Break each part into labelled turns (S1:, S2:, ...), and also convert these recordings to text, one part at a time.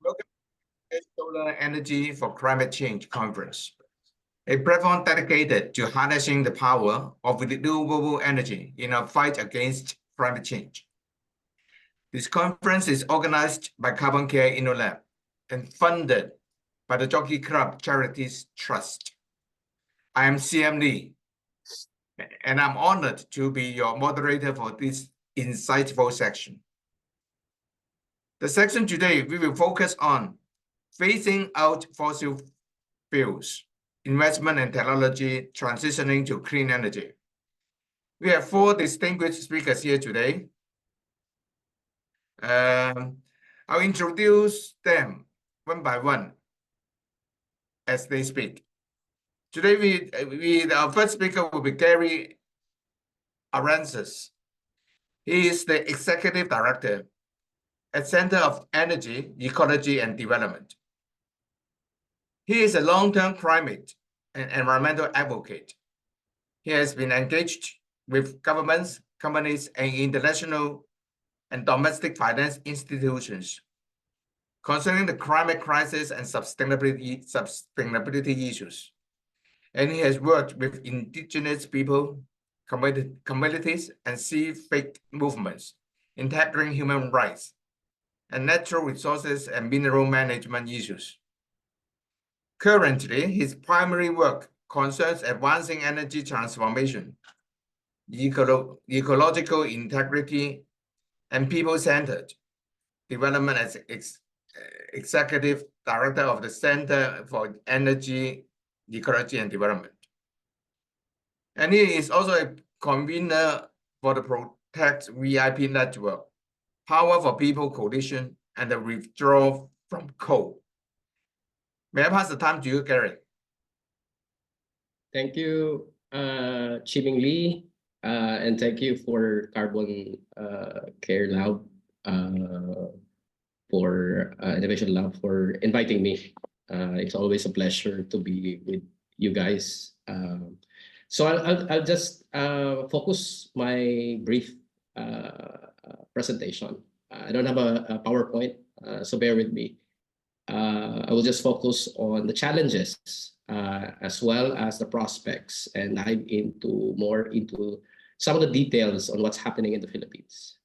S1: Welcome to the Solar Energy for Climate Change Conference, a platform dedicated to harnessing the power of renewable energy in our fight against climate change. This conference is organized by CarbonCare InnoLab and funded by the Jockey Club Charities Trust. I am CM Lee, and I'm honored to be your moderator for this insightful section. The section today, we will focus on phasing out fossil fuels, investment and technology transitioning to clean energy. We have 4 distinguished speakers here today. I'll introduce them one by one as they speak. Today, our first speaker will be Gary Aransas. He is the Executive Director at Center of Energy, Ecology and Development. He is a long-term climate and environmental advocate. He has been engaged with governments, companies, and international and domestic finance institutions concerning the climate crisis and sustainability issues. And he has worked with indigenous people, communities, and civic movements in tackling human rights and natural resources and mineral management issues. Currently, his primary work concerns advancing energy transformation, ecological integrity, and people-centered development as Executive Director of the Center for Energy, Ecology, and Development. And he is also a convener for the Protect VIP Network, Power for People Coalition, and the Withdrawal from Coal. May I pass the time to you, Gary?
S2: Thank you, Chiming Lee, and thank you for CarbonCare Lab, for Innovation Lab for inviting me. It's always a pleasure to be with you guys. So I'll just focus my brief presentation. I don't have a PowerPoint, so bear with me. I will just focus on the challenges as well as the prospects, and dive more into some of the details on what's happening in the Philippines.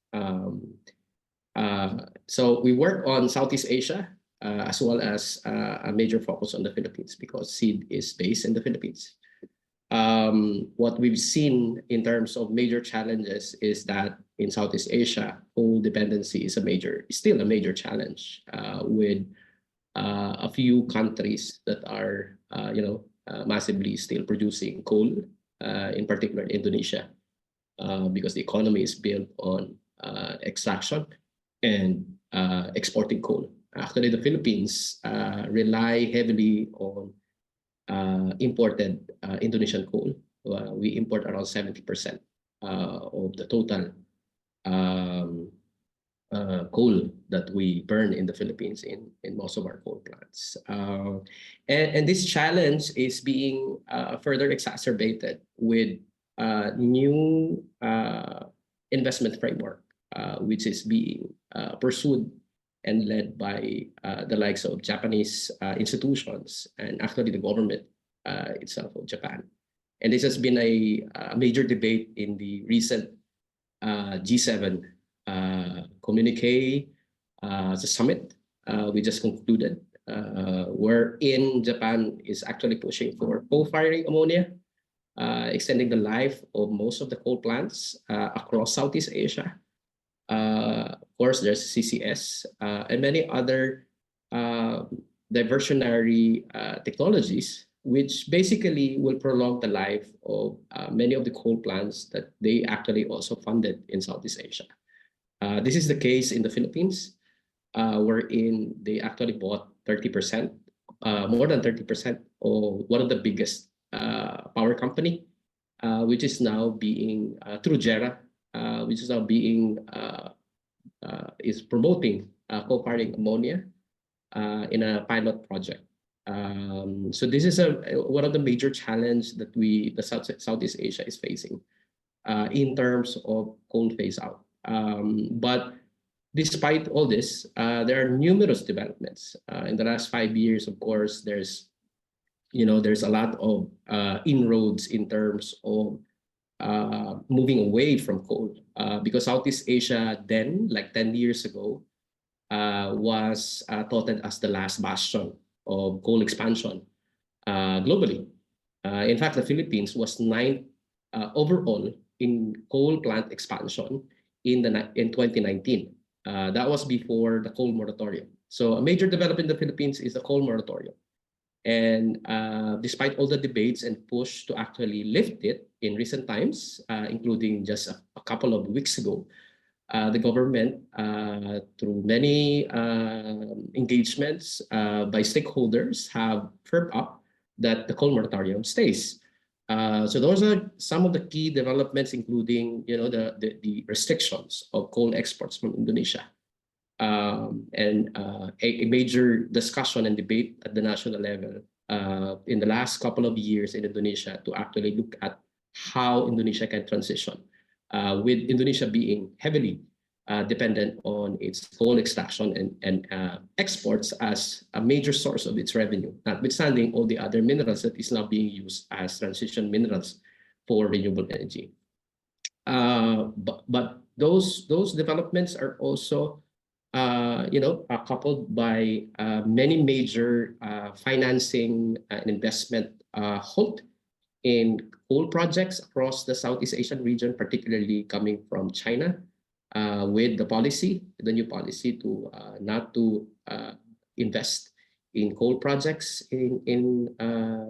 S2: So we work on Southeast Asia as well as a major focus on the Philippines because SEED is based in the Philippines. What we've seen in terms of major challenges is that in Southeast Asia, coal dependency is still a major challenge, with a few countries that are massively still producing coal, in particular Indonesia, because the economy is built on extraction and exporting coal. Actually, the Philippines rely heavily on imported Indonesian coal. We import around 70% of the total coal that we burn in the Philippines in most of our coal plants. And this challenge is being further exacerbated with new investment framework, which is being pursued and led by the likes of Japanese institutions and actually the government itself of Japan. And this has been a major debate in the recent G7 communique, the summit we just concluded, wherein Japan is actually pushing for coal-firing ammonia, extending the life of most of the coal plants across Southeast Asia. Of course, there's CCS and many other diversionary technologies, which basically will prolong the life of many of the coal plants that they actually also funded in Southeast Asia. This is the case in the Philippines, wherein they actually bought 30%, more than 30% of one of the biggest power company, which is now being, through JERA, which is now being, is promoting co-firing ammonia in a pilot project. So this is one of the major challenges that Southeast Asia is facing in terms of coal phase out. But despite all this, there are numerous developments. In the last 5 years, of course, there's a lot of inroads in terms of moving away from coal, because Southeast Asia then, like 10 years ago, was touted as the last bastion of coal expansion globally. In fact, the Philippines was ninth overall in coal plant expansion in 2019. That was before the coal moratorium. So a major development in the Philippines is the coal moratorium. And despite all the debates and push to actually lift it in recent times, including just a couple of weeks ago, the government, through many engagements by stakeholders, have firmed up that the coal moratorium stays. So those are some of the key developments, including the restrictions of coal exports from Indonesia. And a major discussion and debate at the national level in the last couple of years in Indonesia to actually look at how Indonesia can transition, with Indonesia being heavily dependent on its coal extraction and exports as a major source of its revenue, notwithstanding all the other minerals that is now being used as transition minerals for renewable energy. But those developments are also coupled by many major financing and investment halt in coal projects across the Southeast Asian region, particularly coming from China, with the new policy to not to invest in coal projects in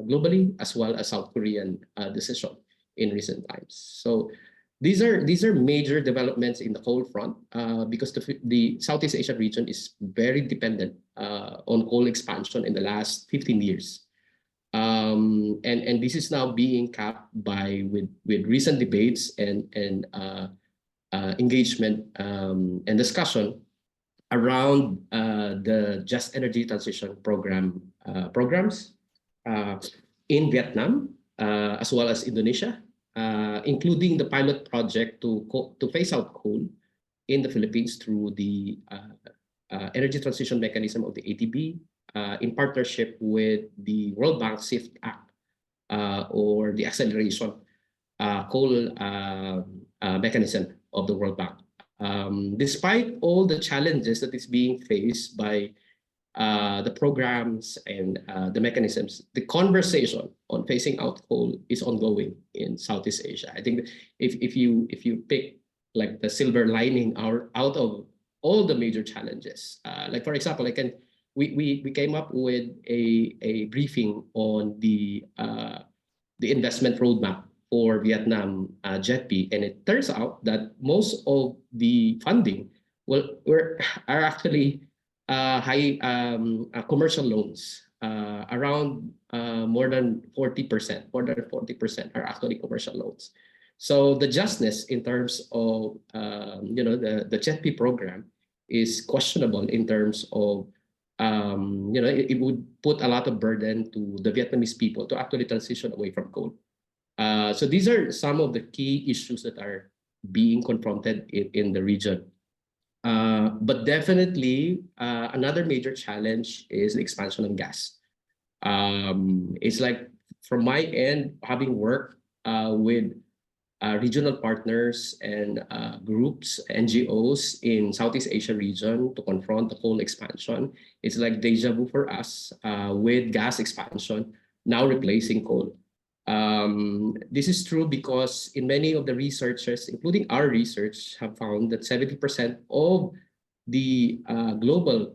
S2: globally, as well as South Korean decision in recent times. So these are major developments in the coal front, because the Southeast Asian region is very dependent on coal expansion in the last 15 years. And this is now being capped with recent debates and engagement and discussion around the Just Energy Transition programs in Vietnam, as well as Indonesia, including the pilot project to phase out coal in the Philippines through the Energy Transition Mechanism of the ATB, in partnership with the World Bank SIFT Act, or the acceleration coal mechanism of the World Bank. Despite all the challenges that is being faced by the programs and the mechanisms, the conversation on phasing out coal is ongoing in Southeast Asia. I think if you pick like the silver lining out of all the major challenges, like for example, we came up with a briefing on the investment roadmap for Vietnam JETP, and it turns out that most of the funding are actually high commercial loans. Around more than 40%, are actually commercial loans. So the justness in terms of the JETP program is questionable in terms of it would put a lot of burden to the Vietnamese people to actually transition away from coal. So these are some of the key issues that are being confronted in the region. But definitely, another major challenge is the expansion of gas. It's like, from my end, having worked with regional partners and groups, NGOs in Southeast Asia region to confront the coal expansion, it's like deja vu for us, with gas expansion now replacing coal. This is true because in many of the researchers, including our research, have found that 70% of the global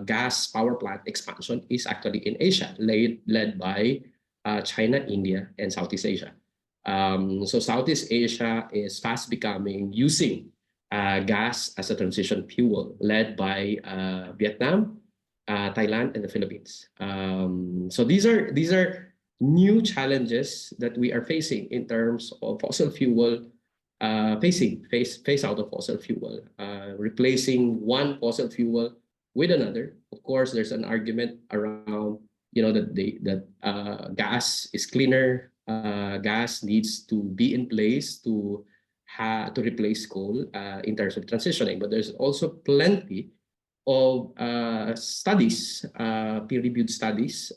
S2: gas power plant expansion is actually in Asia, led by China, India, and Southeast Asia. So Southeast Asia is fast becoming using gas as a transition fuel, led by Vietnam, Thailand, and the Philippines. So these are new challenges that we are facing in terms of fossil fuel, phase out of fossil fuel, replacing one fossil fuel with another. Of course, there's an argument around that gas is cleaner. Gas needs to be in place to to replace coal in terms of transitioning, but there's also plenty of studies, peer-reviewed studies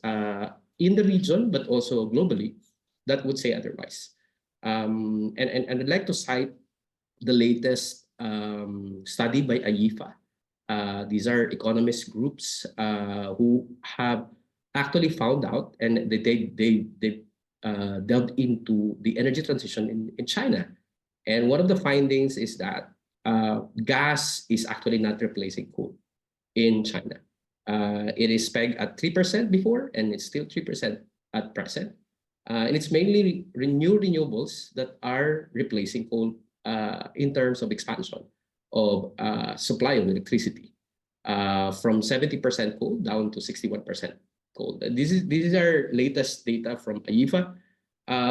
S2: in the region, but also globally, that would say otherwise. And I'd like to cite the latest study by IEFA. These are economist groups who have actually found out, and they delved into the energy transition in China. And one of the findings is that gas is actually not replacing coal in China. It is pegged at 3% before, and it's still 3% at present. And it's mainly renewables that are replacing coal in terms of expansion of supply of electricity from 70% coal down to 61% coal. This is our latest data from IEFA,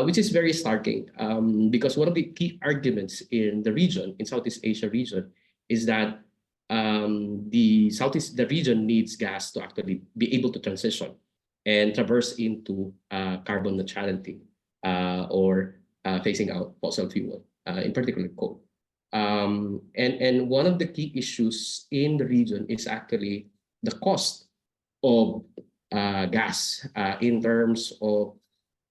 S2: which is very starking because one of the key arguments in the region, in Southeast Asia region, is that the region needs gas to actually be able to transition and traverse into carbon neutrality or phasing out fossil fuel, in particular coal. And one of the key issues in the region is actually the cost of gas in terms of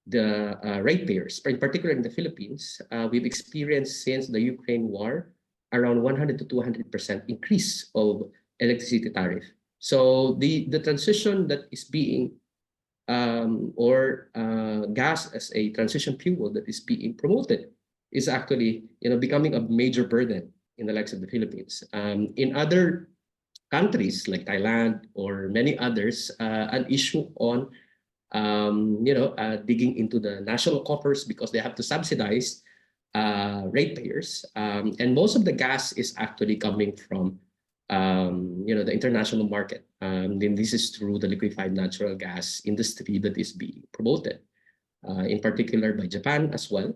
S2: the ratepayers. In particular in the Philippines, we've experienced since the Ukraine war around 100 to 200% increase of electricity tariff. So the transition that is being gas as a transition fuel that is being promoted is actually becoming a major burden in the likes of the Philippines. In other countries like Thailand or many others, an issue on digging into the national coffers because they have to subsidize ratepayers, and most of the gas is actually coming from the international market. Then this is through the liquefied natural gas industry that is being promoted, in particular by Japan as well,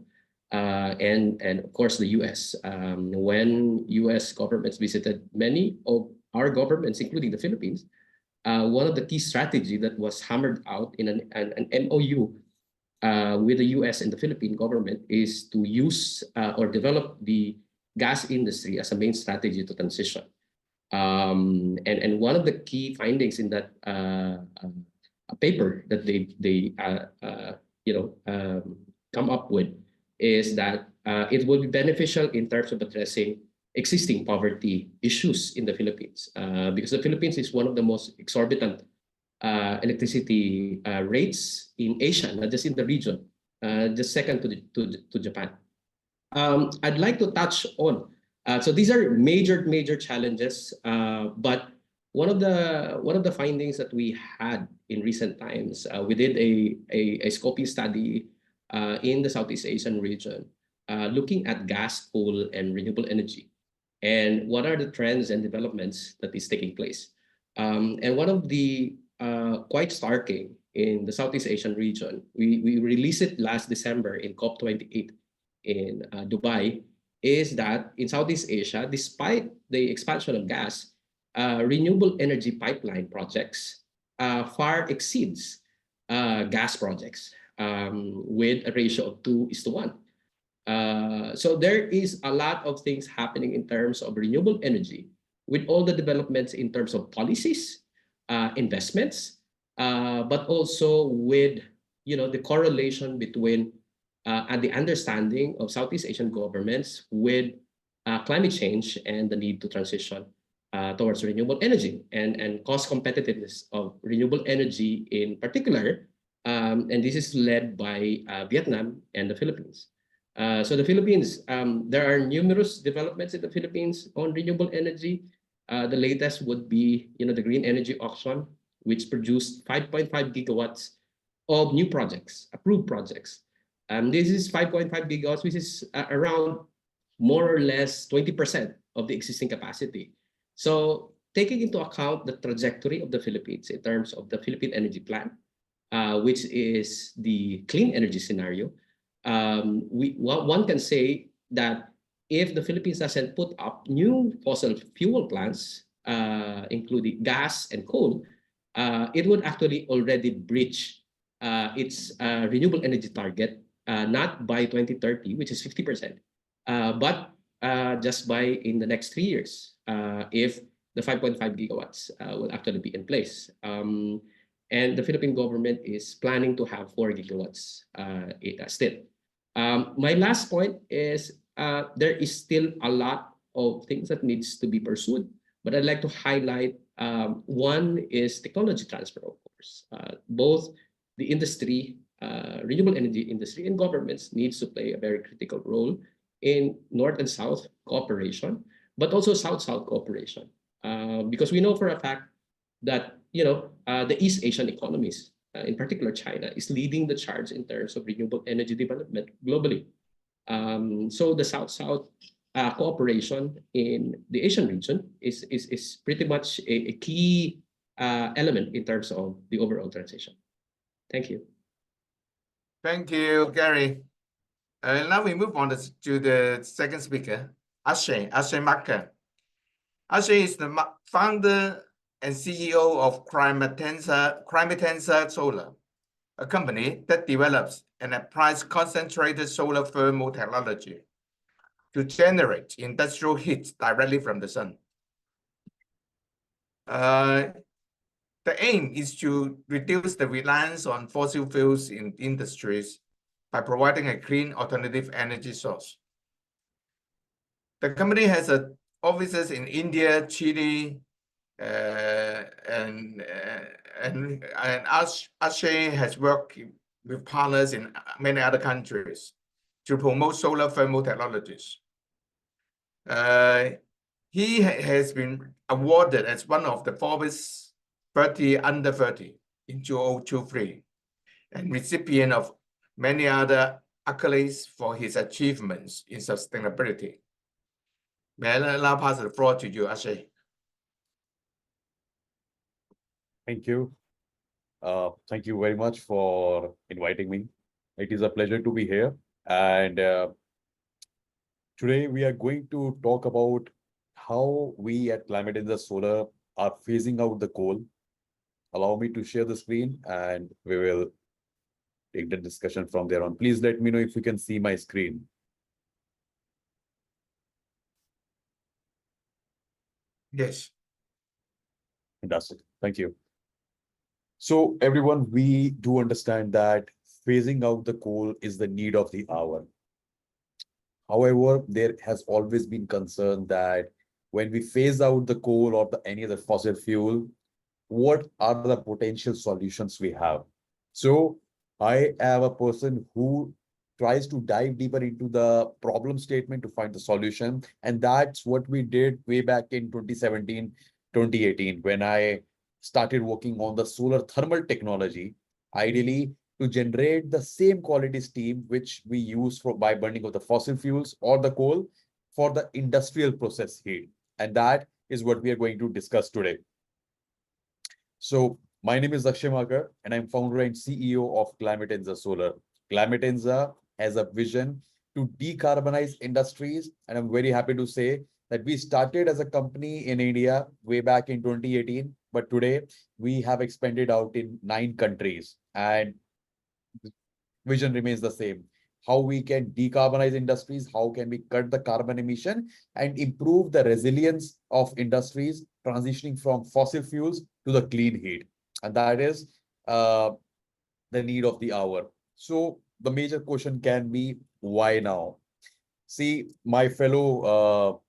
S2: and of course the U.S. When U.S. governments visited many of our governments, including the Philippines, one of the key strategy that was hammered out in an MOU with the U.S. and the Philippine government is to use or develop the gas industry as a main strategy to transition. And one of the key findings in that paper that they come up with is that it will be beneficial in terms of addressing existing poverty issues in the Philippines, because the Philippines is one of the most exorbitant electricity rates in Asia, not just in the region, just second to Japan. I'd like to touch on. So these are major challenges, but one of the findings that we had in recent times, we did a scoping study in the Southeast Asian region, looking at gas, coal, and renewable energy, and what are the trends and developments that is taking place. And one of the quite starking in the Southeast Asian region, we released it last December in COP28 in Dubai, is that in Southeast Asia, despite the expansion of gas, renewable energy pipeline projects far exceeds gas projects with a ratio of 2:1. So there is a lot of things happening in terms of renewable energy with all the developments in terms of policies, investments, but also with the correlation between and the understanding of Southeast Asian governments with climate change and the need to transition towards renewable energy and cost competitiveness of renewable energy in particular. And this is led by Vietnam and the Philippines. So the Philippines, there are numerous developments in the Philippines on renewable energy. The latest would be the green energy auction, which produced 5.5 gigawatts of new projects, approved projects. This is 5.5 gigawatts, which is around more or less 20% of the existing capacity. So taking into account the trajectory of the Philippines in terms of the Philippine Energy Plan, which is the clean energy scenario, one can say that if the Philippines doesn't put up new fossil fuel plants, including gas and coal, it would actually already breach its renewable energy target, not by 2030, which is 50%, But just by in the next 3 years, if the 5.5 gigawatts will actually be in place. And the Philippine government is planning to have 4 gigawatts still. My last point is there is still a lot of things that needs to be pursued, but I'd like to highlight one is technology transfer, of course. Both the industry, renewable energy industry, and governments needs to play a very critical role in North and South cooperation, but also South-South cooperation. Because we know for a fact that the East Asian economies, in particular China, is leading the charge in terms of renewable energy development globally. So the South-South cooperation in the Asian region is pretty much a key element in terms of the overall transition. Thank you.
S1: Thank you, Gary. Now we move on to the second speaker, Akshay Marker. Akshay is the founder and CEO of Climatenza Solar, a company that develops and applies concentrated solar thermal technology to generate industrial heat directly from the sun. The aim is to reduce the reliance on fossil fuels in industries by providing a clean alternative energy source. The company has offices in India, Chile, and Akshay has worked with partners in many other countries to promote solar thermal technologies. He has been awarded as one of the Forbes 30 under 30 in 2023 and recipient of many other accolades for his achievements in sustainability. May I now pass the floor to you, Akshay.
S3: Thank you. Thank you very much for inviting me. It is a pleasure to be here. And today we are going to talk about how we at Climatenza Solar are phasing out the coal. Allow me to share the screen and we will take the discussion from there on. Please let me know if you can see my screen.
S1: Yes.
S3: Fantastic. Thank you. So everyone, we do understand that phasing out the coal is the need of the hour. However, there has always been concern that when we phase out the coal or any other fossil fuel, what are the potential solutions we have? So I am a person who tries to dive deeper into the problem statement to find the solution. And that's what we did way back in 2017, 2018, when I started working on the solar thermal technology, ideally to generate the same quality steam which we use by burning of the fossil fuels or the coal for the industrial process heat. And that is what we are going to discuss today. So my name is Akshay Marker and I'm founder and CEO of Climatenza Solar. Climatenza has a vision to decarbonize industries. And I'm very happy to say that we started as a company in India way back in 2018, but today we have expanded out in 9 countries and the vision remains the same. How we can decarbonize industries, how can we cut the carbon emission and improve the resilience of industries transitioning from fossil fuels to the clean heat. And that is the need of the hour. So the major question can be, why now? See, my fellow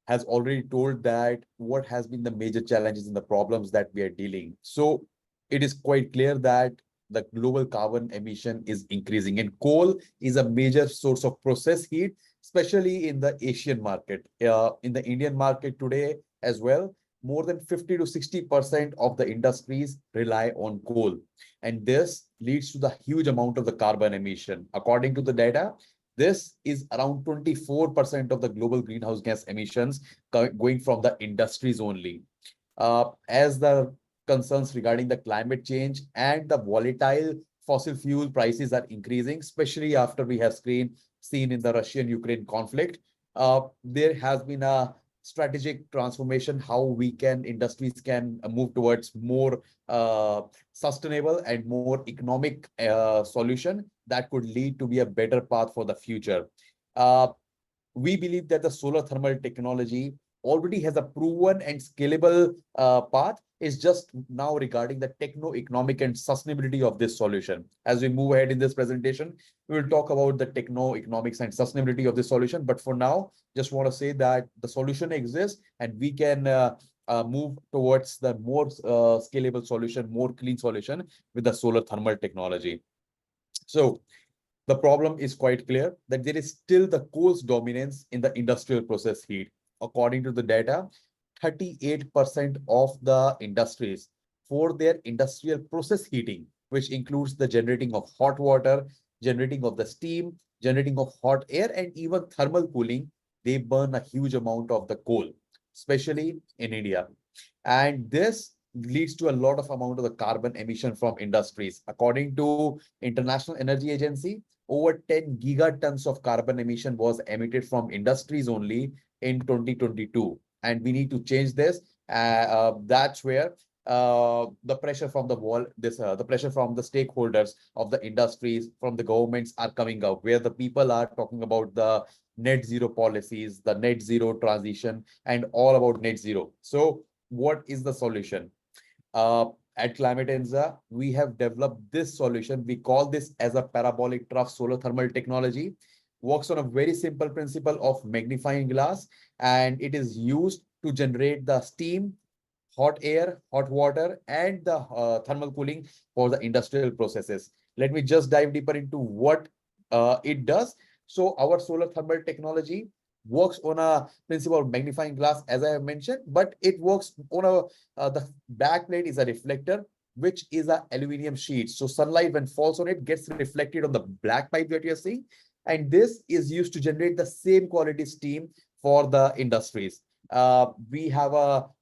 S3: has already told that what has been the major challenges and the problems that we are dealing. So it is quite clear that the global carbon emission is increasing and coal is a major source of process heat, especially in the Asian market. In the Indian market today as well, more than 50 to 60% of the industries rely on coal. And this leads to the huge amount of the carbon emission. According to the data, this is around 24% of the global greenhouse gas emissions going from the industries only. As the concerns regarding the climate change and the volatile fossil fuel prices are increasing, especially after we have seen in the Russian-Ukraine conflict, there has been a strategic transformation how industries can move towards more sustainable and more economic solution that could lead to be a better path for the future. we believe that the solar thermal technology already has a proven and scalable path. Is just now regarding the techno-economic and sustainability of this solution. As we move ahead in this presentation, we will talk about the techno-economics and sustainability of this solution. But for now, just want to say that the solution exists and we can move towards the more scalable solution, more clean solution with the solar thermal technology. So the problem is quite clear that there is still the coal's dominance in the industrial process heat. According to the data, 38% of the industries for their industrial process heating, which includes the generating of hot water, generating of the steam, generating of hot air, and even thermal cooling, they burn a huge amount of the coal, especially in India. And this leads to a lot of amount of the carbon emission from industries. According to International Energy Agency, over 10 gigatons of carbon emission was emitted from industries only in 2022. And we need to change this. That's where the pressure from the pressure from the stakeholders of the industries, from the governments are coming out, where the people are talking about the net zero policies, the net zero transition, and all about net zero. So what is the solution? At Climate Enza, we have developed this solution. We call this as a parabolic trough solar thermal technology. Works on a very simple principle of magnifying glass, and it is used to generate the steam, hot air, hot water, and the thermal cooling for the industrial processes. Let me just dive deeper into what it does. So our solar thermal technology works on a principle of magnifying glass, as I have mentioned, but it works on the back plate is a reflector, which is a aluminum sheet. So sunlight, when falls on it, gets reflected on the black pipe that you're seeing. And this is used to generate the same quality steam for the industries. We have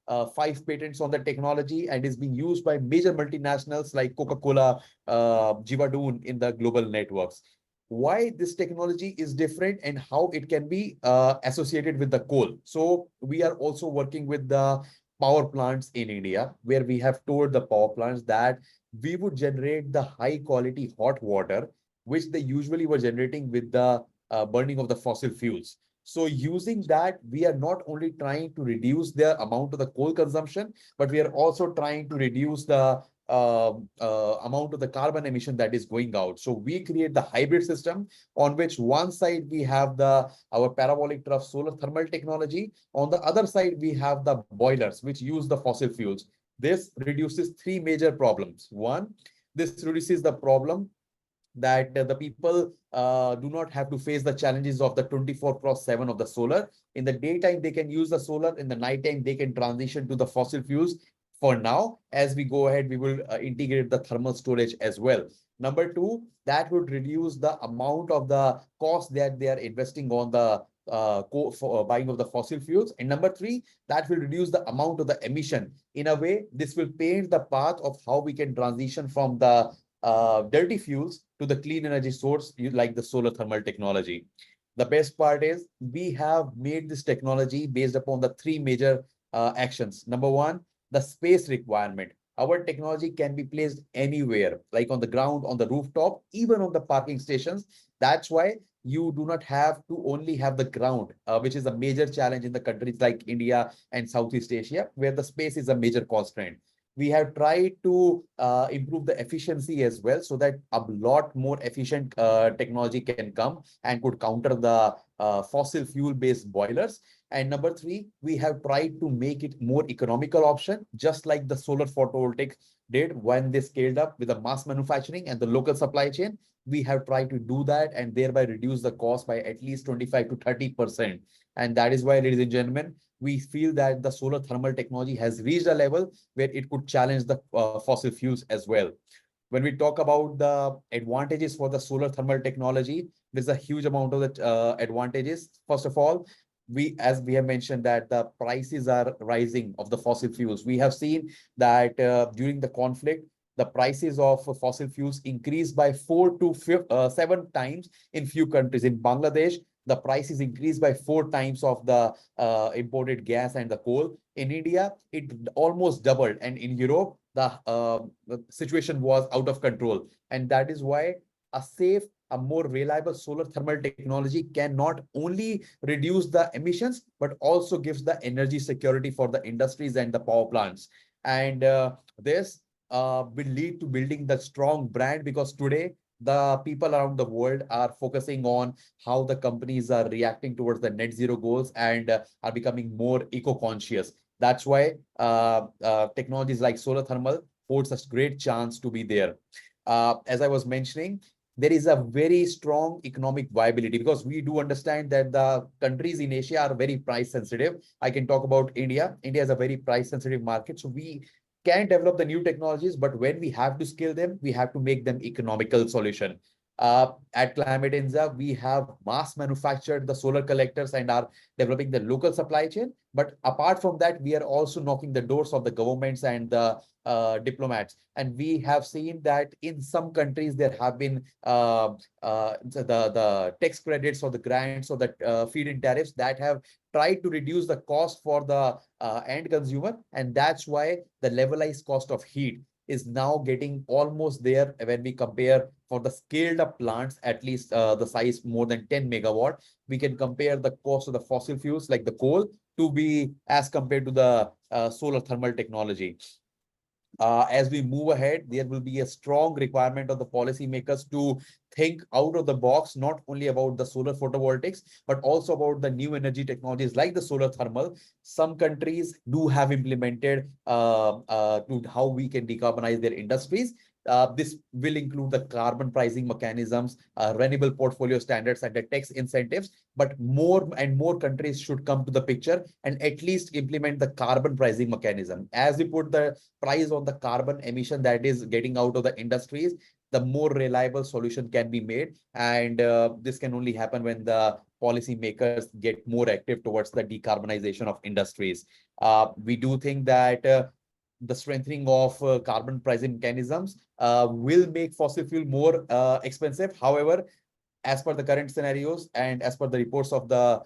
S3: 5 patents on the technology and is being used by major multinationals like Coca-Cola, Jivadoon in the global networks. Why this technology is different and how it can be associated with the coal. So we are also working with the power plants in India, where we have told the power plants that we would generate the high quality hot water, which they usually were generating with the burning of the fossil fuels. So using that, we are not only trying to reduce the amount of the coal consumption, but we are also trying to reduce the amount of the carbon emission that is going out. So we create the hybrid system on which one side we have our parabolic trough solar thermal technology. On the other side, we have the boilers, which use the fossil fuels. This reduces 3 major problems. One, this reduces the problem that the people do not have to face the challenges of the 24/7 of the solar. In the daytime, they can use the solar. In the nighttime, they can transition to the fossil fuels. For now, as we go ahead, we will integrate the thermal storage as well. Number 2, that would reduce the amount of the cost that they are investing on the buying of the fossil fuels. And number 3, that will reduce the amount of the emission. In a way, this will paint the path of how we can transition from the dirty fuels to the clean energy source like the solar thermal technology. The best part is we have made this technology based upon the 3 major actions. Number 1, the space requirement. Our technology can be placed anywhere, like on the ground, on the rooftop, even on the parking stations. That's why you do not have to only have the ground, which is a major challenge in the countries like India and Southeast Asia, where the space is a major constraint. We have tried to improve the efficiency as well, so that a lot more efficient technology can come and could counter the fossil fuel based boilers. And number 3, we have tried to make it more economical option, just like the solar photovoltaic did when they scaled up with the mass manufacturing and the local supply chain. We have tried to do that and thereby reduce the cost by at least 25 to 30%. And that is why, ladies and gentlemen, we feel that the solar thermal technology has reached a level where it could challenge the fossil fuels as well. When we talk about the advantages for the solar thermal technology, there's a huge amount of the advantages. First of all, as we have mentioned, that the prices are rising of the fossil fuels. We have seen that during the conflict, the prices of fossil fuels increased by 4 to 7 times in few countries. In Bangladesh, the price is increased by 4 times of the imported gas and the coal. In India, it almost doubled. And in Europe, the situation was out of control. And that is why a safe a more reliable solar thermal technology can not only reduce the emissions, but also gives the energy security for the industries and the power plants. And this will lead to building the strong brand, because today the people around the world are focusing on how the companies are reacting towards the net zero goals and are becoming more eco-conscious. That's why technologies like solar thermal holds a great chance to be there. As I was mentioning, there is a very strong economic viability, because we do understand that the countries in Asia are very price sensitive. I can talk about India. India is a very price sensitive market. So we can develop the new technologies, but when we have to scale them, we have to make them economical solution. At Climate India, we have mass manufactured the solar collectors and are developing the local supply chain. But apart from that, we are also knocking the doors of the governments and the diplomats. And we have seen that in some countries, there have been the tax credits or the grants or the feed-in tariffs that have tried to reduce the cost for the end consumer. And that's why the levelized cost of heat is now getting almost there when we compare for the scaled up plants, at least the size more than 10 megawatt. We can compare the cost of the fossil fuels like the coal to be as compared to the solar thermal technology. As we move ahead, there will be a strong requirement of the policymakers to think out of the box, not only about the solar photovoltaics, but also about the new energy technologies like the solar thermal. Some countries do have implemented to how we can decarbonize their industries. This will include the carbon pricing mechanisms, renewable portfolio standards, and the tax incentives. But more and more countries should come to the picture and at least implement the carbon pricing mechanism. As we put the price on the carbon emission that is getting out of the industries, the more reliable solution can be made. And this can only happen when the policymakers get more active towards the decarbonization of industries. We do think that the strengthening of carbon pricing mechanisms will make fossil fuel more expensive. However, as per the current scenarios and as per the reports of the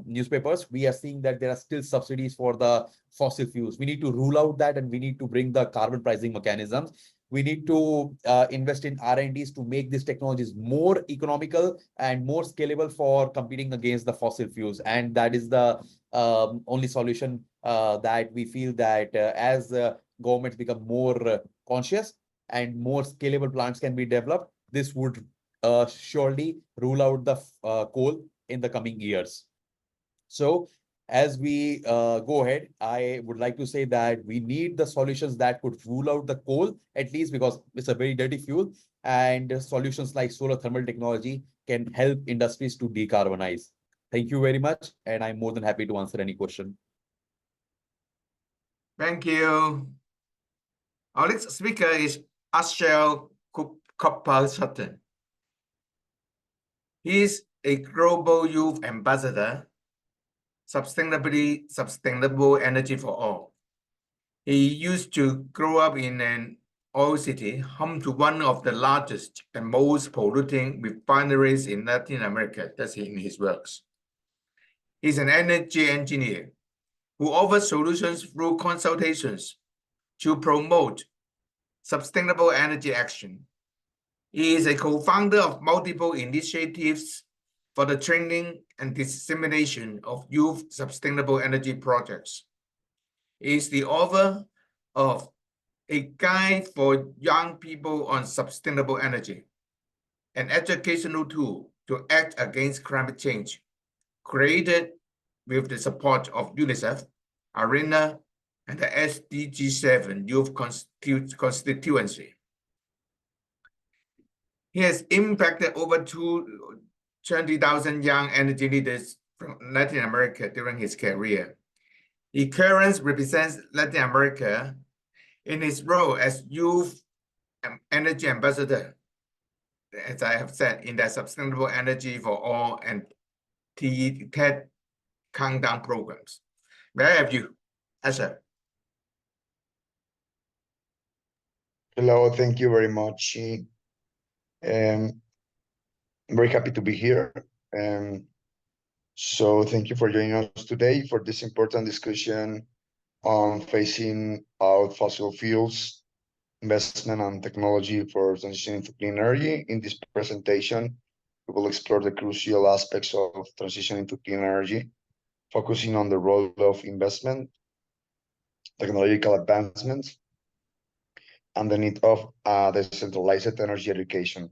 S3: newspapers, we are seeing that there are still subsidies for the fossil fuels. We need to rule out that, and we need to bring the carbon pricing mechanisms. We need to invest in R&Ds to make these technologies more economical and more scalable for competing against the fossil fuels. And that is the only solution that we feel that as governments become more conscious and more scalable plants can be developed, this would surely rule out the coal in the coming years. So as we go ahead, I would like to say that we need the solutions that could rule out the coal, at least because it's a very dirty fuel, and solutions like solar thermal technology can help industries to decarbonize. Thank you very much, and I'm more than happy to answer any question.
S1: Thank you. Our next speaker is Ashel Sutton. He is a global youth ambassador, sustainable energy for all. He used to grow up in an oil city, home to one of the largest and most polluting refineries in Latin America. That's in his works. He's an energy engineer who offers solutions through consultations to promote sustainable energy action. He is a co-founder of multiple initiatives for the training and dissemination of youth sustainable energy projects. He is the author of A Guide for Young People on Sustainable Energy, an educational tool to act against climate change, created with the support of UNICEF, ARENA, and the SDG 7 Youth Constituency. He has impacted over 20,000 young energy leaders from Latin America during his career. He currently represents Latin America in his role as Youth Energy Ambassador, as I have said, in the Sustainable Energy for All and TED Countdown programs. May I have you, Asher?
S4: Hello, thank you very much. I'm very happy to be here. So thank you for joining us today for this important discussion on phasing out fossil fuels investment and technology for transitioning to clean energy. In this presentation, we will explore the crucial aspects of transitioning to clean energy, focusing on the role of investment, technological advancements, and the need of decentralized energy education.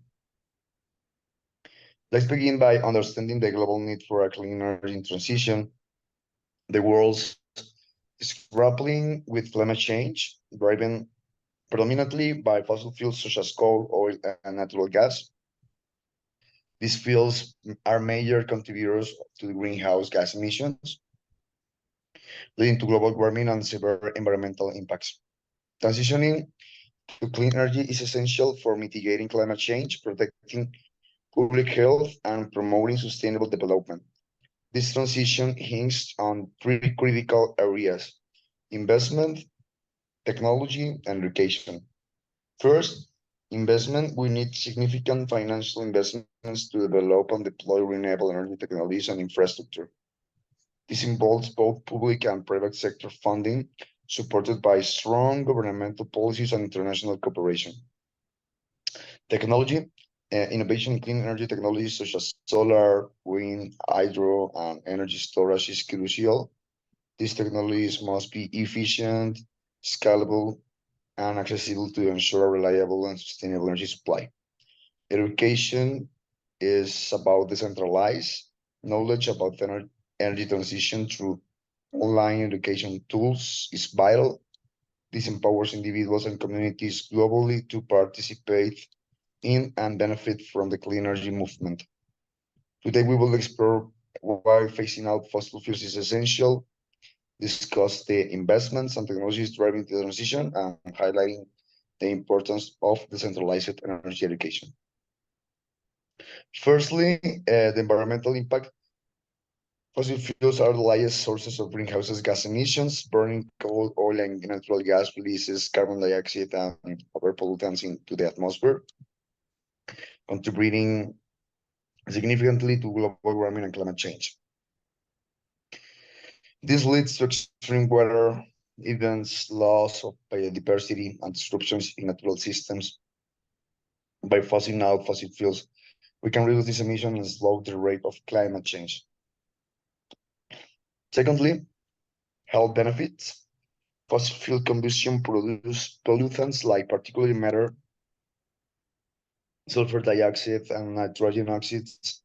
S4: Let's begin by understanding the global need for a clean energy transition. The world is grappling with climate change, driven predominantly by fossil fuels such as coal, oil, and natural gas. These fuels are major contributors to the greenhouse gas emissions, leading to global warming and severe environmental impacts. Transitioning to clean energy is essential for mitigating climate change, protecting public health, and promoting sustainable development. This transition hinges on three critical areas: investment, technology, and education. First, investment. We need significant financial investments to develop and deploy renewable energy technologies and infrastructure. This involves both public and private sector funding, supported by strong governmental policies and international cooperation. Technology, innovation in clean energy technologies such as solar, wind, hydro, and energy storage is crucial. These technologies must be efficient, scalable, and accessible to ensure a reliable and sustainable energy supply. Education is about decentralized knowledge about energy transition through online education tools is vital. This empowers individuals and communities globally to participate in and benefit from the clean energy movement. Today, we will explore why phasing out fossil fuels is essential, discuss the investments and technologies driving the transition, and highlighting the importance of decentralized energy education. Firstly, the environmental impact. Fossil fuels are the largest sources of greenhouse gas emissions. Burning coal, oil, and natural gas releases carbon dioxide and other pollutants into the atmosphere, contributing significantly to global warming and climate change. This leads to extreme weather events, loss of biodiversity, and disruptions in natural systems. By phasing out fossil fuels, we can reduce this emission and slow the rate of climate change. Secondly, health benefits. Fossil fuel combustion produce pollutants like particulate matter, sulfur dioxide, and nitrogen oxides,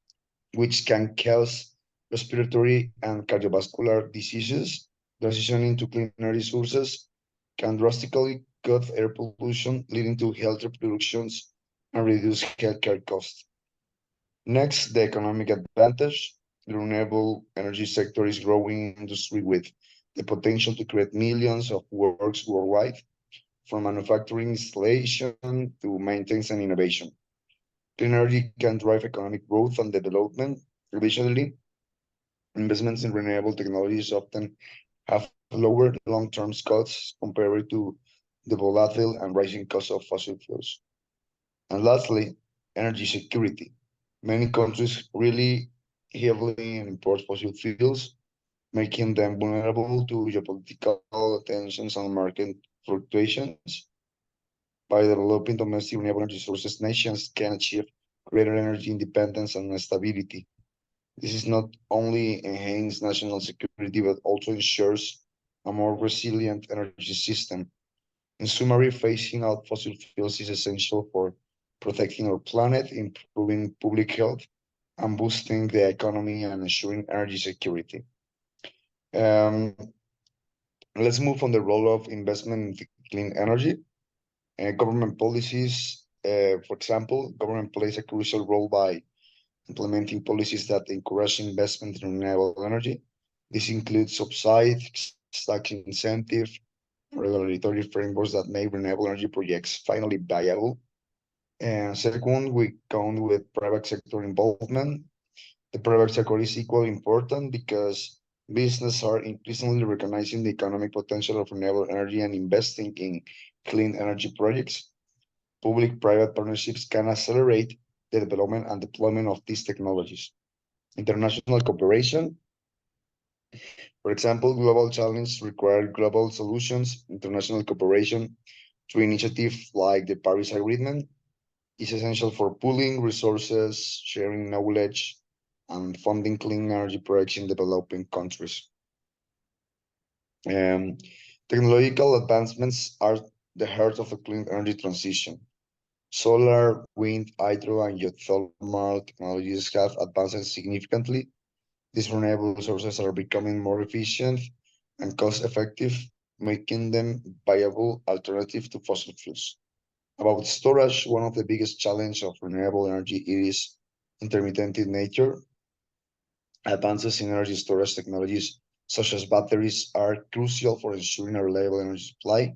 S4: which can cause respiratory and cardiovascular diseases. Transitioning to clean energy sources can drastically cut air pollution, leading to healthy reproductions and reduce healthcare costs. Next, the economic advantage. The renewable energy sector is growing industry with the potential to create millions of works worldwide, from manufacturing installation to maintenance and innovation. Clean energy can drive economic growth and development. Additionally, investments in renewable technologies often have lower long-term costs compared to the volatile and rising costs of fossil fuels. And lastly, energy security. Many countries really heavily import fossil fuels, making them vulnerable to geopolitical tensions and market fluctuations. By developing domestic renewable energy sources, nations can achieve greater energy independence and stability. This is not only enhance national security, but also ensures a more resilient energy system. In summary, phasing out fossil fuels is essential for protecting our planet, improving public health, and boosting the economy and ensuring energy security. Let's move on the role of investment in clean energy. Government policies, for example, government plays a crucial role by implementing policies that encourage investment in renewable energy. This includes subsidies, tax incentives, regulatory frameworks that make renewable energy projects finally viable. And second, we count with private sector involvement. The private sector is equally important because businesses are increasingly recognizing the economic potential of renewable energy and investing in clean energy projects. Public-private partnerships can accelerate the development and deployment of these technologies. International cooperation. For example, global challenges require global solutions. International cooperation through initiatives like the Paris Agreement is essential for pooling resources, sharing knowledge, and funding clean energy projects in developing countries. Technological advancements are the heart of the clean energy transition. Solar, wind, hydro, and geothermal technologies have advanced significantly. These renewable sources are becoming more efficient and cost-effective, making them viable alternative to fossil fuels. About storage, one of the biggest challenges of renewable energy is intermittent in nature. Advances in energy storage technologies, such as batteries, are crucial for ensuring a reliable energy supply.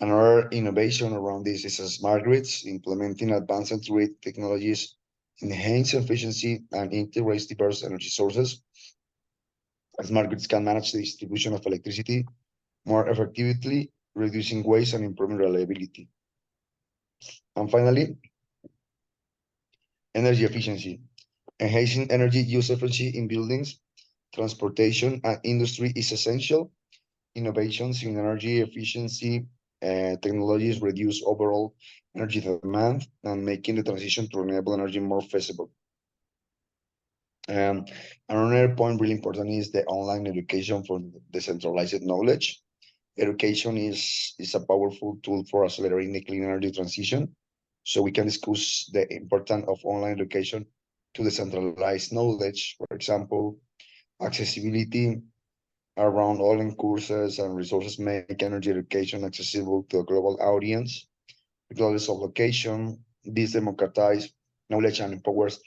S4: Another innovation around this is smart grids, implementing advanced grid technologies, enhance efficiency, and integrate diverse energy sources. Smart grids can manage the distribution of electricity more effectively, reducing waste and improving reliability. And finally, energy efficiency. Enhancing energy use efficiency in buildings, transportation, and industry is essential. Innovations in energy efficiency technologies reduce overall energy demand and making the transition to renewable energy more feasible. Another point really important is the online education for decentralized knowledge. Education is a powerful tool for accelerating the clean energy transition. So we can discuss the importance of online education to decentralized knowledge. For example, accessibility around online courses and resources make energy education accessible to a global audience. Regardless of location, this democratizes knowledge and empowers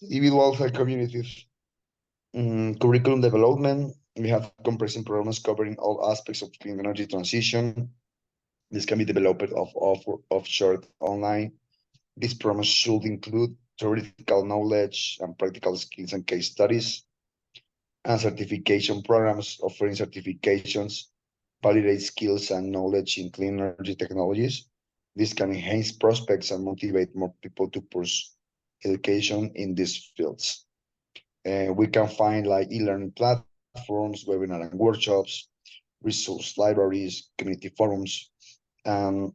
S4: individuals and communities. Curriculum development, we have comprehensive programs covering all aspects of clean energy transition. This can be developed of shared online. These programs should include theoretical knowledge and practical skills and case studies, and certification programs offering certifications, validate skills and knowledge in clean energy technologies. This can enhance prospects and motivate more people to pursue education in these fields. We can find like e-learning platforms, webinar and workshops, resource libraries, community forums, and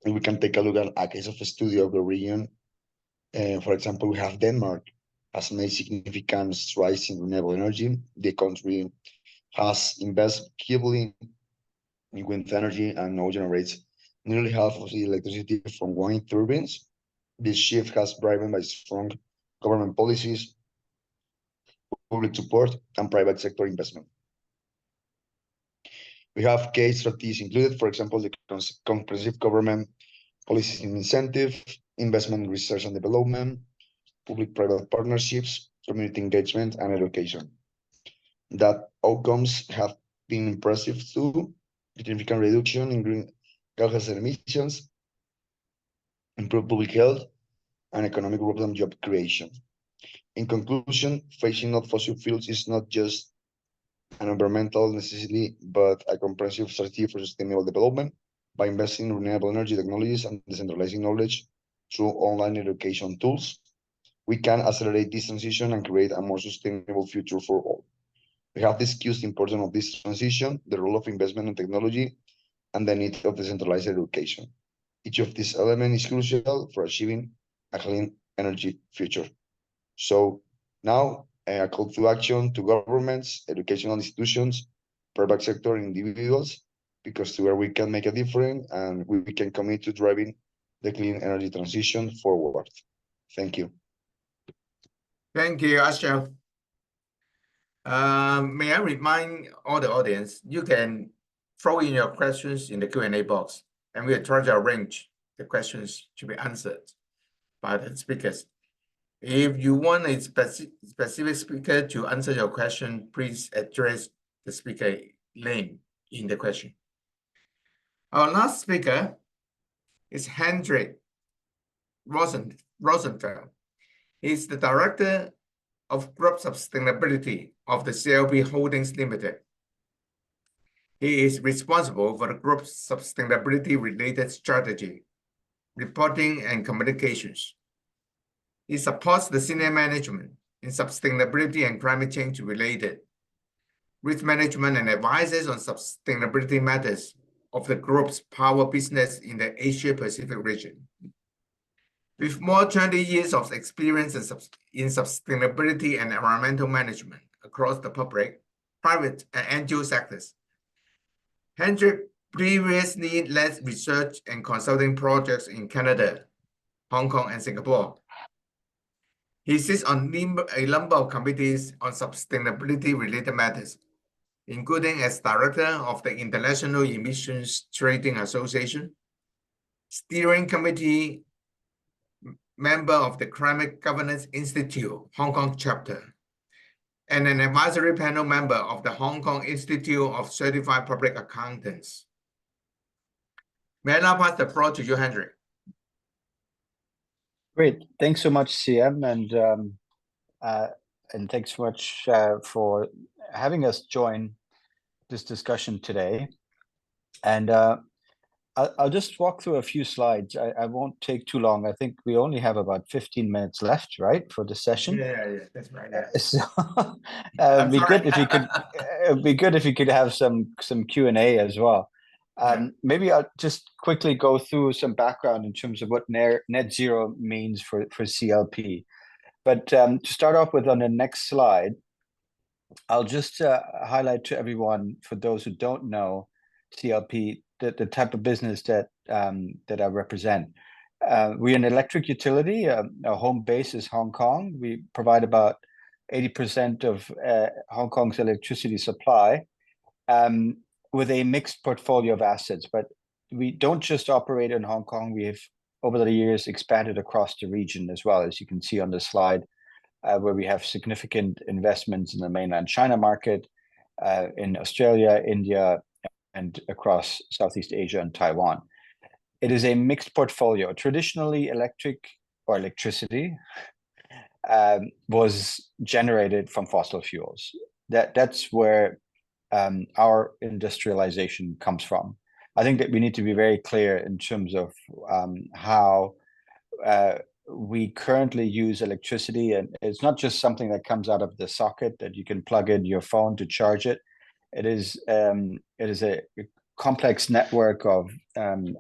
S4: we can take a look at a case of a study of the region. For example, we have Denmark has made significant strides in renewable energy. The country has invested heavily in wind energy and now generates nearly half of the electricity from wind turbines. This shift has been driven by strong government policies, public support, and private sector investment. We have case strategies included, for example, the comprehensive government policies and incentive, investment in research and development, public-private partnerships, community engagement, and education. That outcomes have been impressive too. Significant reduction in greenhouse emissions, improved public health, and economic growth and job creation. In conclusion, phasing out fossil fuels is not just an environmental necessity, but a comprehensive strategy for sustainable development. By investing in renewable energy technologies and decentralizing knowledge through online education tools, we can accelerate this transition and create a more sustainable future for all. We have discussed the importance of this transition, the role of investment in technology, and the need of decentralized education. Each of these elements is crucial for achieving a clean energy future. So now a call to action to governments, educational institutions, private sector, and individuals, because together we can make a difference and we can commit to driving the clean energy transition forward. Thank you.
S1: Thank you, Ashel. May I remind all the audience, you can throw in your questions in the Q&A box, and we'll try to arrange the questions to be answered by the speakers. If you want a specific speaker to answer your question, please address the speaker name in the question. Our last speaker is Hendrik Rosenfeld. He's the Director of Group Sustainability of the CLB Holdings Limited. He is responsible for the group's sustainability-related strategy, reporting, and communications. He supports the senior management in sustainability and climate change related risk management, and advises on sustainability matters of the group's power business in the Asia-Pacific region. With more than 20 years of experience in sustainability and environmental management across the public, private, and NGO sectors, Hendrik previously led research and consulting projects in Canada, Hong Kong, and Singapore. He sits on a number of committees on sustainability-related matters, including as director of the International Emissions Trading Association, steering committee member of the Climate Governance Institute, Hong Kong chapter, and an advisory panel member of the Hong Kong Institute of Certified Public Accountants. May I now pass the floor to you, Hendrik?
S5: Great. Thanks so much, CM, and thanks so much for having us join this discussion today. And I'll just walk through a few slides. I won't take too long. I think we only have about 15 minutes left, right, for the session.
S1: Yeah, that's right. Yeah.
S5: So it'd be good if you could. It'd be good if you could have some Q&A as well. Maybe I'll just quickly go through some background in terms of what net zero means for CLP. But to start off with, on the next slide, I'll just highlight to everyone, for those who don't know CLP, the type of business that I represent. We're an electric utility. Our home base is Hong Kong. We provide about 80% of Hong Kong's electricity supply, with a mixed portfolio of assets. But we don't just operate in Hong Kong. We have, over the years, expanded across the region as well, as you can see on the slide, where we have significant investments in the mainland China market, in Australia, India, and across Southeast Asia and Taiwan. It is a mixed portfolio. Traditionally, electricity was generated from fossil fuels. That's where our industrialization comes from. I think that we need to be very clear in terms of how we currently use electricity, and it's not just something that comes out of the socket that you can plug in your phone to charge it. It is a complex network of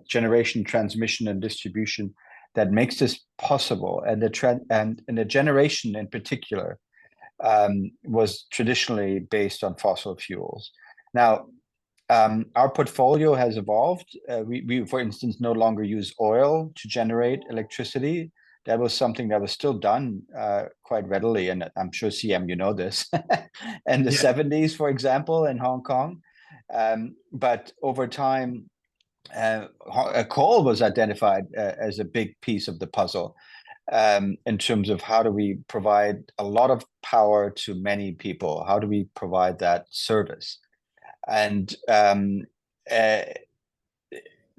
S5: generation, transmission, and distribution that makes this possible. And the generation in particular was traditionally based on fossil fuels. Now, our portfolio has evolved. We, for instance, no longer use oil to generate electricity. That was something that was still done quite readily, and I'm sure, CM, you know this, in the 70s, for example, in Hong Kong. But over time, coal was identified as a big piece of the puzzle, in terms of how do we provide a lot of power to many people? How do we provide that service? And the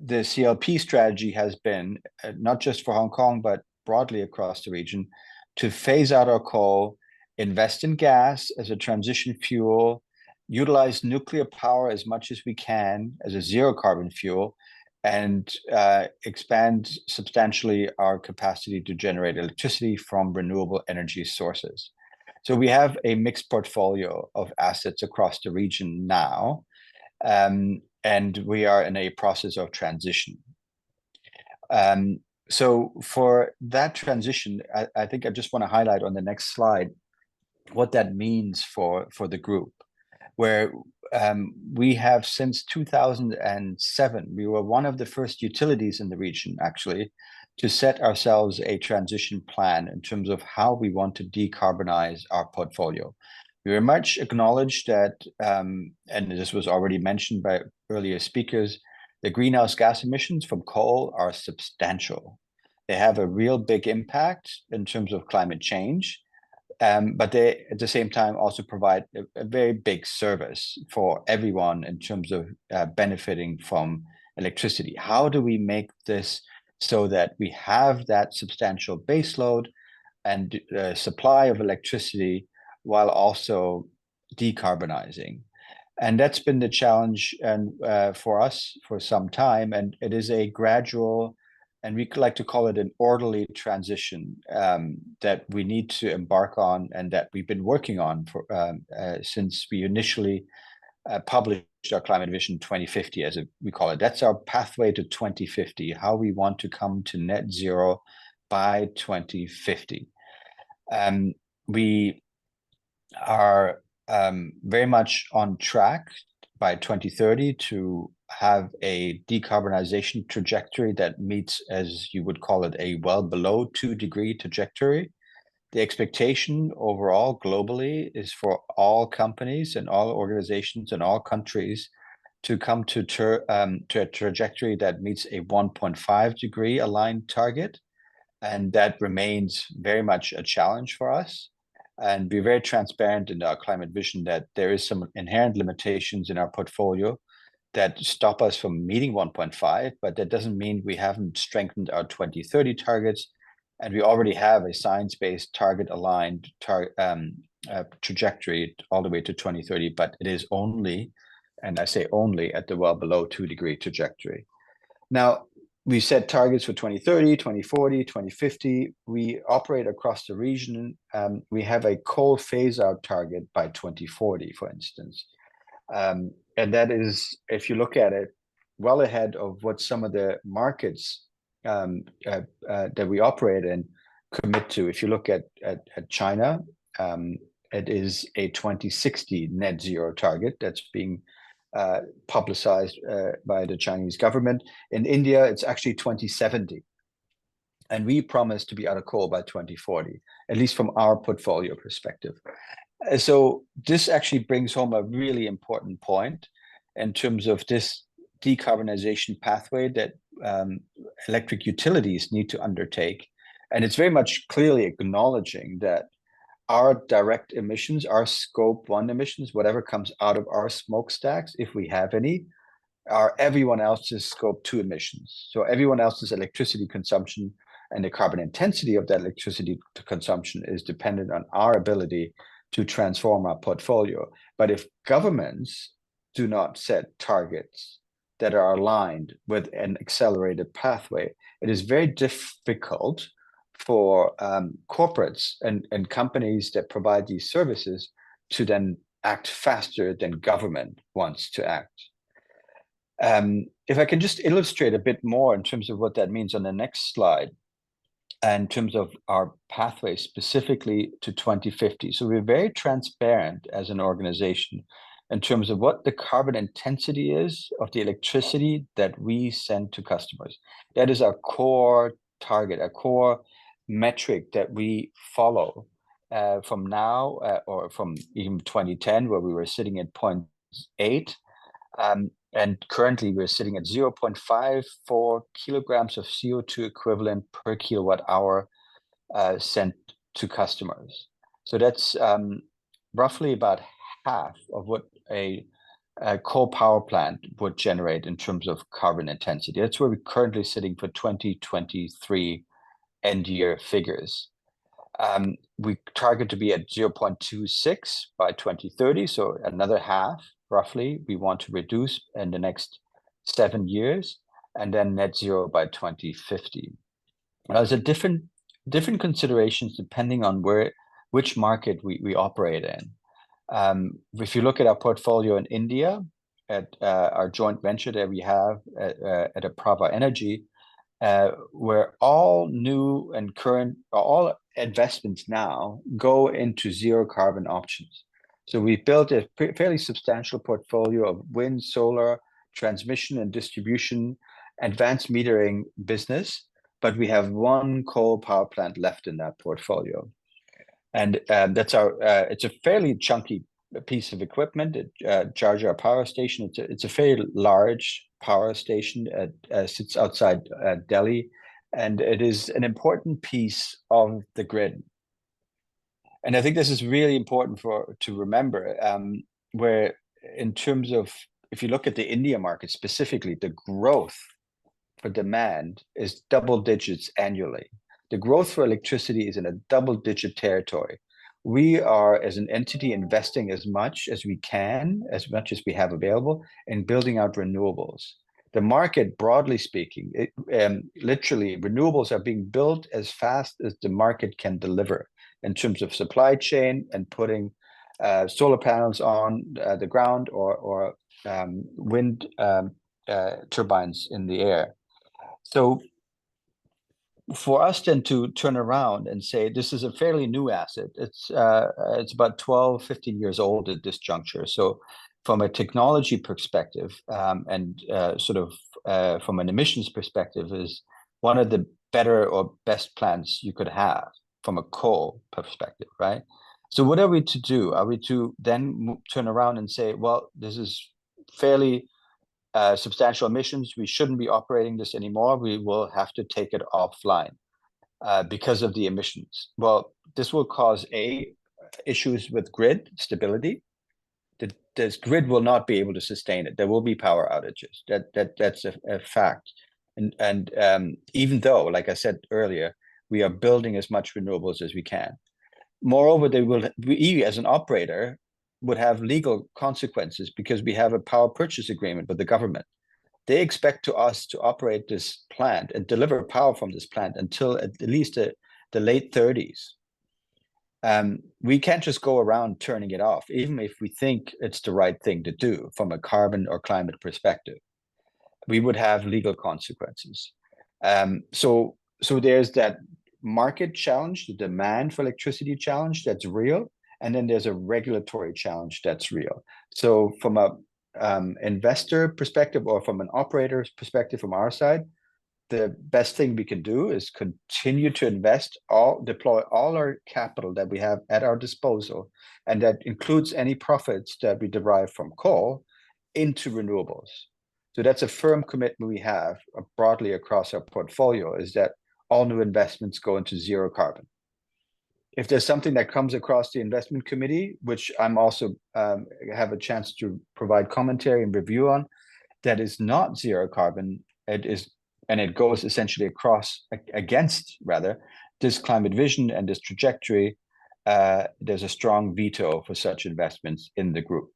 S5: CLP strategy has been, not just for Hong Kong, but broadly across the region, to phase out our coal, invest in gas as a transition fuel, utilize nuclear power as much as we can as a zero carbon fuel, and expand substantially our capacity to generate electricity from renewable energy sources. So we have a mixed portfolio of assets across the region now, and we are in a process of transition. So for that transition, I think I just want to highlight on the next slide what that means for the group, where we have, since 2007, we were one of the first utilities in the region, actually, to set ourselves a transition plan in terms of how we want to decarbonize our portfolio. We very much acknowledge that, and this was already mentioned by earlier speakers, the greenhouse gas emissions from coal are substantial. They have a real big impact in terms of climate change, but they, at the same time, also provide a very big service for everyone in terms of benefiting from electricity. How do we make this so that we have that substantial baseload and supply of electricity while also decarbonizing? And that's been the challenge, and for us for some time, and it is a gradual and we like to call it an orderly transition that we need to embark on, and that we've been working on for since we initially published our Climate Vision 2050, as we call it. That's our pathway to 2050, how we want to come to net zero by 2050. We are very much on track by 2030 to have a decarbonisation trajectory that meets, as you would call it, a well below 2-degree trajectory. The expectation overall globally is for all companies and all organizations and all countries to come to a trajectory that meets a 1.5-degree aligned target. And that remains very much a challenge for us. And be very transparent in our climate vision that there is some inherent limitations in our portfolio that stop us from meeting 1.5, but that doesn't mean we haven't strengthened our 2030 targets. And we already have a science-based target aligned trajectory all the way to 2030, but it is only, and I say only, at the well below 2-degree trajectory. Now, we set targets for 2030, 2040, 2050. We operate across the region. We have a coal phase-out target by 2040, for instance. And that is, if you look at it, well ahead of what some of the markets that we operate in commit to. If you look at China, it is a 2060 net zero target that's being publicized by the Chinese government. In India, it's actually 2070. And we promise to be out of coal by 2040, at least from our portfolio perspective. So this actually brings home a really important point in terms of this decarbonization pathway that electric utilities need to undertake. And it's very much clearly acknowledging that our direct emissions, our scope 1 emissions, whatever comes out of our smokestacks, if we have any, are everyone else's scope 2 emissions. So everyone else's electricity consumption and the carbon intensity of that electricity consumption is dependent on our ability to transform our portfolio. But if governments do not set targets that are aligned with an accelerated pathway, it is very difficult for corporates and companies that provide these services to then act faster than government wants to act. If I can just illustrate a bit more in terms of what that means on the next slide, in terms of our pathway specifically to 2050. So we're very transparent as an organization in terms of what the carbon intensity is of the electricity that we send to customers. That is our core target, our core metric that we follow from now or from even 2010, where we were sitting at 0.8. And currently we're sitting at 0.54 kilograms of CO2 equivalent per kilowatt hour sent to customers. So that's roughly about half of what a coal power plant would generate in terms of carbon intensity. That's where we're currently sitting for 2023 end year figures. We target to be at 0.26 by 2030, so another half roughly we want to reduce in the next 7 years, and then net zero by 2050. Now, there's a different considerations depending on which market we operate in. If you look at our portfolio in India, at our joint venture that we have at Apraava Energy, where all new and current, all investments now go into zero carbon options. So we built a fairly substantial portfolio of wind, solar, transmission and distribution, advanced metering business, but we have one coal power plant left in that portfolio. And that's it's a fairly chunky piece of equipment at Jharjar Power Station. It's a fairly large power station. Sits outside Delhi, and it is an important piece of the grid. And I think this is really important to remember, where in terms of, if you look at the India market specifically, the growth for demand is double digits annually. The growth for electricity is in a double-digit territory. We are, as an entity, investing as much as we can, as much as we have available, in building out renewables. The market, broadly speaking, literally renewables are being built as fast as the market can deliver in terms of supply chain and putting solar panels on the ground or wind turbines in the air. So for us then to turn around and say this is a fairly new asset, it's about 12, 15 years old at this juncture. So from a technology perspective and sort of from an emissions perspective is one of the better or best plants you could have from a coal perspective, right? So what are we to do? Are we to then turn around and say, well, this is fairly substantial emissions, we shouldn't be operating this anymore, we will have to take it offline because of the emissions? Well, this will cause issues with grid stability. This grid will not be able to sustain it. There will be power outages. That's a fact. And even though, like I said earlier, we are building as much renewables as we can. Moreover, we as an operator would have legal consequences because we have a power purchase agreement with the government. They expect us to operate this plant and deliver power from this plant until at least the late 30s. We can't just go around turning it off, even if we think it's the right thing to do from a carbon or climate perspective. We would have legal consequences. So there's that market challenge, the demand for electricity challenge that's real, and then there's a regulatory challenge that's real. So from a investor perspective or from an operator's perspective from our side, the best thing we can do is continue to deploy all our capital that we have at our disposal, and that includes any profits that we derive from coal into renewables. So that's a firm commitment we have broadly across our portfolio, is that all new investments go into zero carbon. If there's something that comes across the investment committee, which I'm also have a chance to provide commentary and review on, that is not zero carbon, it goes essentially against this climate vision and this trajectory, there's a strong veto for such investments in the group.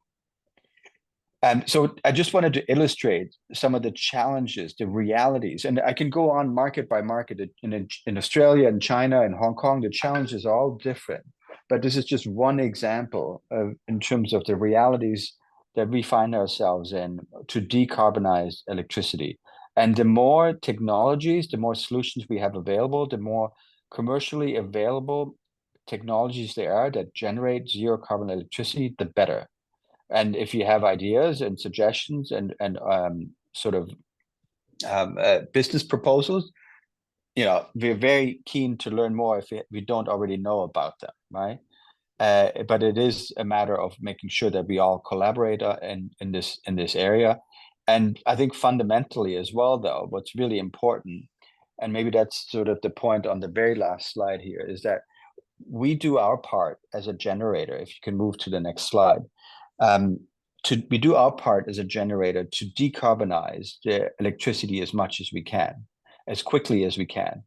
S5: So I just wanted to illustrate some of the challenges, the realities, and I can go on market by market. In Australia and China and Hong Kong, the challenges are all different. But this is just one example in terms of the realities that we find ourselves in to decarbonize electricity. And the more technologies, the more solutions we have available, the more commercially available technologies there are that generate zero carbon electricity, the better. And if you have ideas and suggestions and sort of business proposals, we're very keen to learn more if we don't already know about them, right? But it is a matter of making sure that we all collaborate in this area. And I think fundamentally as well, though, what's really important, and maybe that's sort of the point on the very last slide here, is that we do our part as a generator. If you can move to the next slide. We do our part as a generator to decarbonize the electricity as much as we can, as quickly as we can.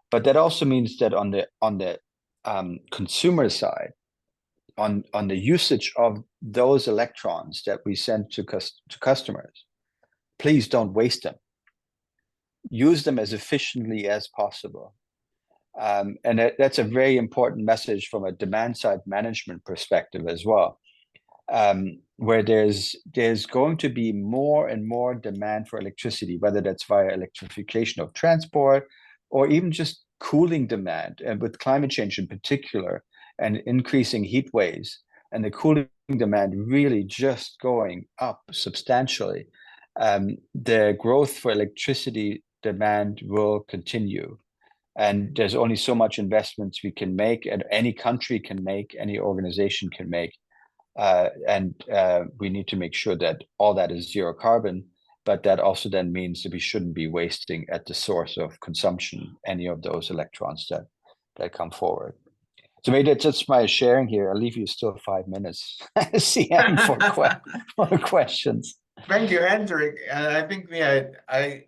S5: But that also means that on the consumer side, on the usage of those electrons that we send to customers, please don't waste them. Use them as efficiently as possible. And that's a very important message from a demand side management perspective as well. Where there's going to be more and more demand for electricity, whether that's via electrification of transport or even just cooling demand, and with climate change in particular and increasing heat waves and the cooling demand really just going up substantially. The growth for electricity demand will continue. And there's only so much investments we can make, and any country can make, any organization can make. And we need to make sure that all that is zero carbon, but that also then means that we shouldn't be wasting at the source of consumption any of those electrons that come forward. So maybe that's just my sharing here. I'll leave you still 5 minutes CM for questions.
S1: Thank you, Hendrik. I think I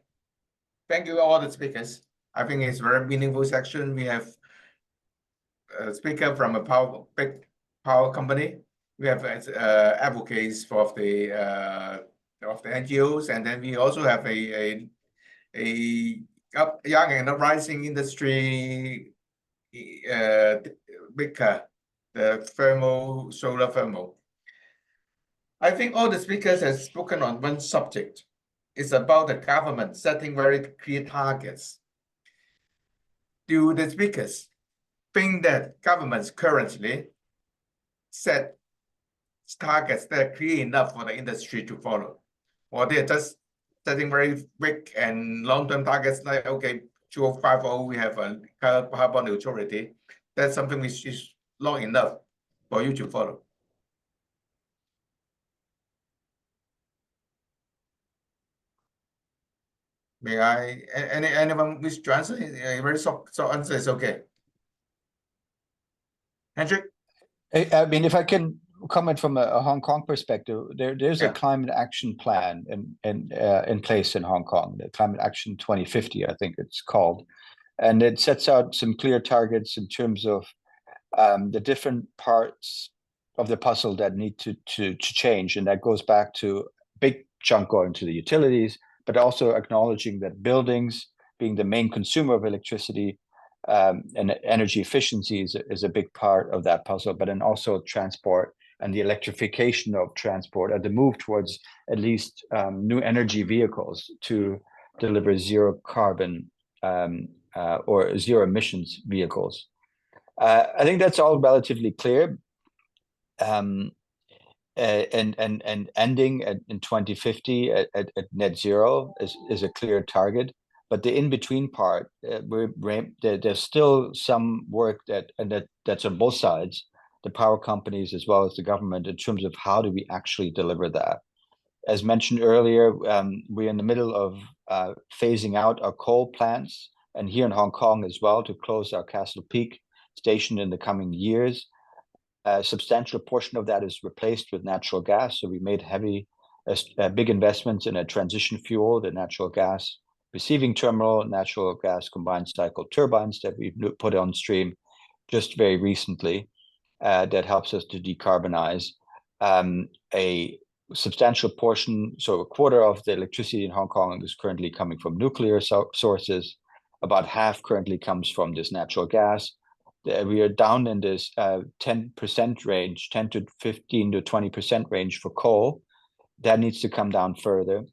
S1: thank you all the speakers. I think it's a very meaningful section. We have a speaker from a big power company. We have advocates for the of the NGOs, and then we also have a young and rising industry maker, the solar thermal. I think all the speakers have spoken on one subject. It's about the government setting very clear targets. Do the speakers think that governments currently set targets that are clear enough for the industry to follow? Or they're just setting very big and long-term targets like, okay, 2050, we have a carbon neutrality. That's something which is long enough for you to follow. May I, anyone wish to answer? A very short answer is okay. Hendrik?
S5: I mean, if I can comment from a Hong Kong perspective, there's a
S1: Yeah.
S5: climate action plan in place in Hong Kong, the Climate Action 2050, I think it's called. And it sets out some clear targets in terms of the different parts of the puzzle that need to change. And that goes back to a big chunk going to the utilities, but also acknowledging that buildings, being the main consumer of electricity, and energy efficiency is a big part of that puzzle, but then also transport and the electrification of transport and the move towards at least new energy vehicles to deliver zero carbon or zero emissions vehicles. I think that's all relatively clear. And ending in 2050 at net zero is a clear target. But the in-between part, there's still some work that's on both sides, the power companies as well as the government, in terms of how do we actually deliver that. As mentioned earlier, we're in the middle of phasing out our coal plants, and here in Hong Kong as well, to close our Castle Peak station in the coming years. A substantial portion of that is replaced with natural gas. So we made big investments in a transition fuel, the natural gas receiving terminal, natural gas combined cycle turbines that we've put on stream just very recently. That helps us to decarbonize. A substantial portion, so a quarter of the electricity in Hong Kong is currently coming from nuclear sources. About half currently comes from this natural gas. We are down in this 10% range, 10 to 15 to 20% range for coal. That needs to come down further.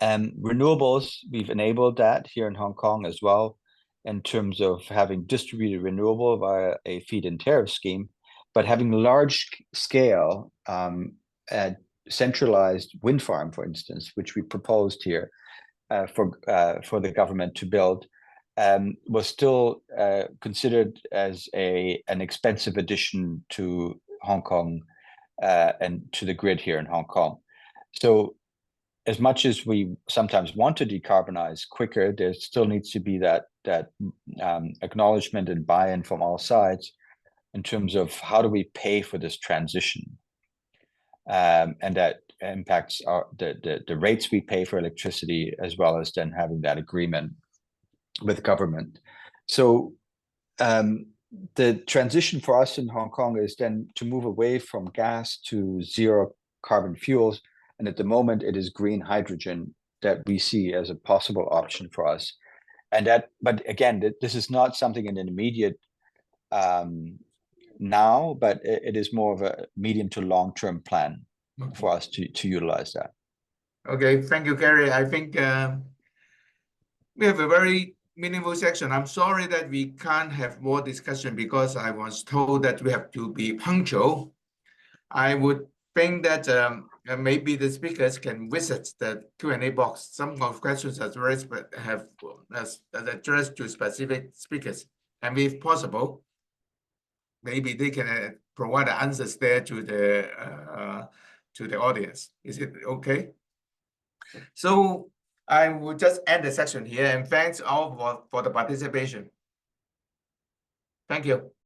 S5: Renewables, we've enabled that here in Hong Kong as well, in terms of having distributed renewable via a feed-in tariff scheme, but having large scale centralized wind farm, for instance, which we proposed here for the government to build, was still considered as an expensive addition to Hong Kong and to the grid here in Hong Kong. So as much as we sometimes want to decarbonize quicker, there still needs to be that acknowledgement and buy-in from all sides in terms of how do we pay for this transition, and that impacts the rates we pay for electricity, as well as then having that agreement with government. So the transition for us in Hong Kong is then to move away from gas to zero carbon fuels. And at the moment, it is green hydrogen that we see as a possible option for us. And but again, this is not something in an immediate now, but it is more of a medium to long-term plan for us to utilize that.
S1: Okay, thank you, Gary. I think we have a very meaningful section. I'm sorry that we can't have more discussion because I was told that we have to be punctual. I would think that maybe the speakers can visit the Q&A box. Some of questions have addressed to specific speakers, and if possible, maybe they can provide the answers there to the audience. Is it okay? So I will just end the section here, and thanks all for the participation. Thank you.